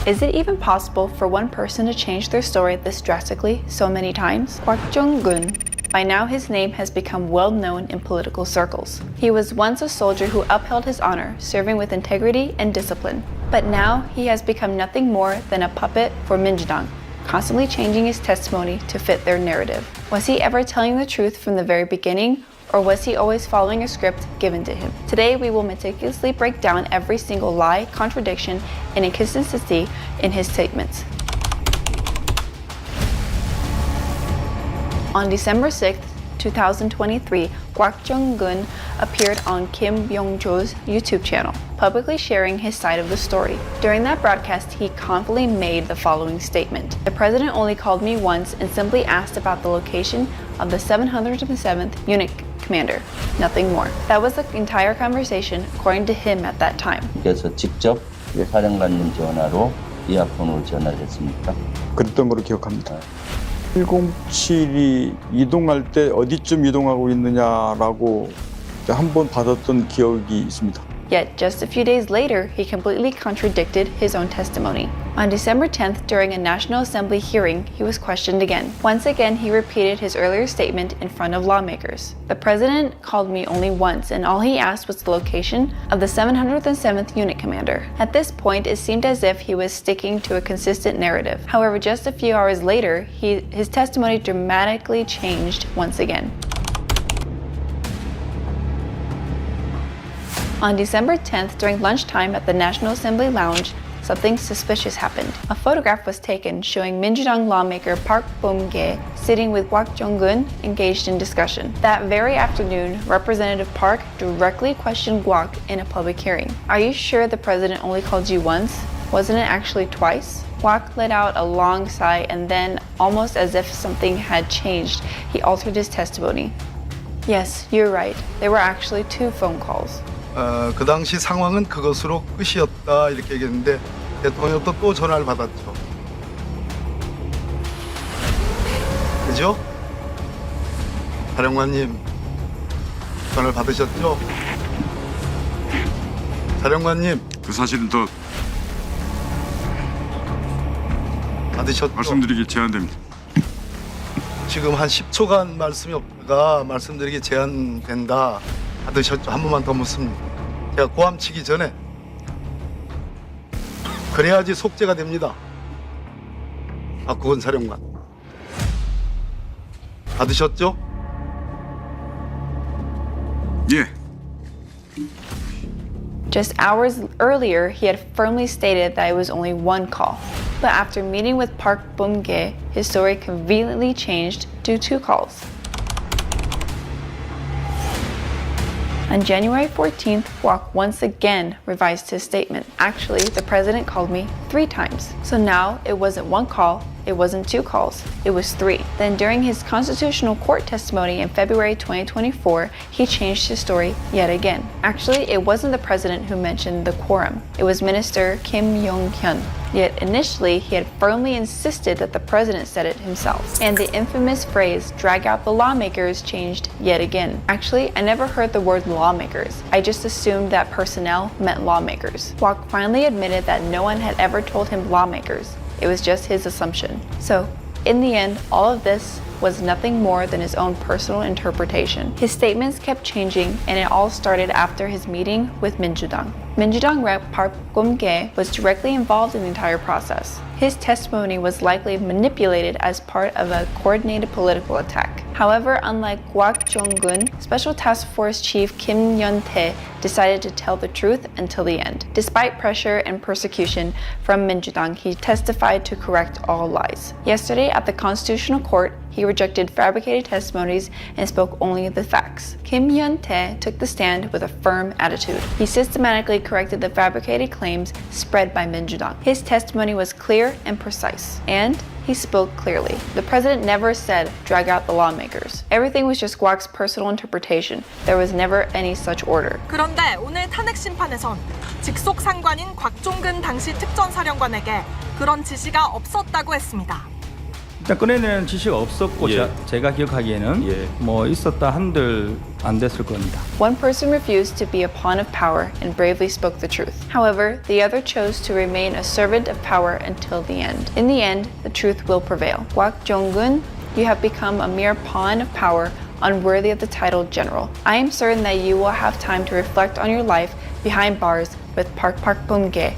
Is it even possible for one person to change their story this drastically so many times? Kwak Jong-gun. By now, his name has become well known in political circles. He was once a soldier who upheld his honor, serving with integrity and discipline. But now, he has become nothing more than a puppet for Minjidang, constantly changing his testimony to fit their narrative. Was he ever telling the truth from the very beginning, or was he always following a script given to him? Today, we will meticulously break down every single lie, contradiction, and inconsistency in his statements. On December 6, 2023, Kwak Jong-gun appeared on Kim Yong-jo's YouTube channel, publicly sharing his side of the story. During that broadcast, he confidently made the following statement. The president only called me once and simply asked about the location of the 707th unit commander. Nothing more. That was the entire conversation, according to him at that time. 그래서 직접 사령관님 전화로 이어폰으로 전화를 했습니까? 그랬던 걸로 기억합니다. 107이 이동할 때 어디쯤 이동하고 있느냐라고 한 번 받았던 기억이 있습니다. Yet, just a few days later, he completely contradicted his own testimony. On December 10th, during a National Assembly hearing, he was questioned again. Once again, he repeated his earlier statement in front of lawmakers. The president called me only once, and all he asked was the location of the 707th Unit Commander. At this point, it seemed as if he was sticking to a consistent narrative. However, just a few hours later, his testimony dramatically changed once again. On December 10th, during lunchtime at the National Assembly Lounge, something suspicious happened. A photograph was taken showing Minjidang lawmaker Park Bom-gye sitting with Kwak Jong-gun engaged in discussion. That very afternoon, Representative Park directly questioned Kwak in a public hearing. Are you sure the president only called you once? Wasn't it actually twice? Kwak let out a long sigh and then, almost as if something had changed, he altered his testimony. Yes, you're right. There were actually 2 phone calls. 그 당시 상황은 그것으로 끝이었다 이렇게 얘기했는데 대통령도 또 전화를 받았죠. 그죠? 사령관님 전화를 받으셨죠? 사령관님 그 사실은 더 받으셨죠? 말씀드리기 제한됩니다. 지금 한 10초간 말씀이 없다가 말씀드리기 제한된다. 받으셨죠? 한 번만 더 묻습니다. 제가 고함 치기 전에 그래야지 속죄가 됩니다. 박국원 사령관 받으셨죠? 예. Just hours earlier, he had firmly stated that it was only 1 call. But after meeting with Park Bom-gye, his story conveniently changed to 2 calls. On January 14th, Kwak once again revised his statement. Actually, the president called me 3 times. So now it wasn't 1 call, it wasn't 2 calls, it was 3. Then during his constitutional court testimony in February 2024, he changed his story yet again. Actually, it wasn't the president who mentioned the quorum. It was Minister Kim Yong-hyun. Yet initially, he had firmly insisted that the president said it himself. And the infamous phrase, drag out the lawmakers, changed yet again. Actually, I never heard the word lawmakers. I just assumed that personnel meant lawmakers. Kwak finally admitted that no one had ever told him lawmakers. It was just his assumption. So, in the end, all of this was nothing more than his own personal interpretation. His statements kept changing, and it all started after his meeting with Minjidang. Minjidang Rep Park Bom-gye was directly involved in the entire process. His testimony was likely manipulated as part of a coordinated political attack. However, unlike Kwak Jong-gun, Special Task Force Chief Kim Yun-tae decided to tell the truth until the end. Despite pressure and persecution from Minjidang, he testified to correct all lies. Yesterday at the Constitutional Court, he rejected fabricated testimonies and spoke only the facts. Kim Yun-tae took the stand with a firm attitude. He systematically corrected the fabricated claims spread by Minjidang. His testimony was clear and precise, and he spoke clearly. The president never said, drag out the lawmakers. Everything was just Kwak's personal interpretation. There was never any such order. 그런데 오늘 탄핵 심판에선 직속 상관인 곽종근 당시 특전사령관에게 그런 지시가 없었다고 했습니다. 일단 꺼내내는 지시가 없었고 제가 기억하기에는 뭐 있었다 한들 안 됐을 겁니다. One person refused to be a pawn of power and bravely spoke the truth. However, the other chose to remain a servant of power until the end. In the end, the truth will prevail. Kwak Jong-gun, you have become a mere pawn of power, unworthy of the title general. I am certain that you will have time to reflect on your life behind bars with Park Park Bum-ge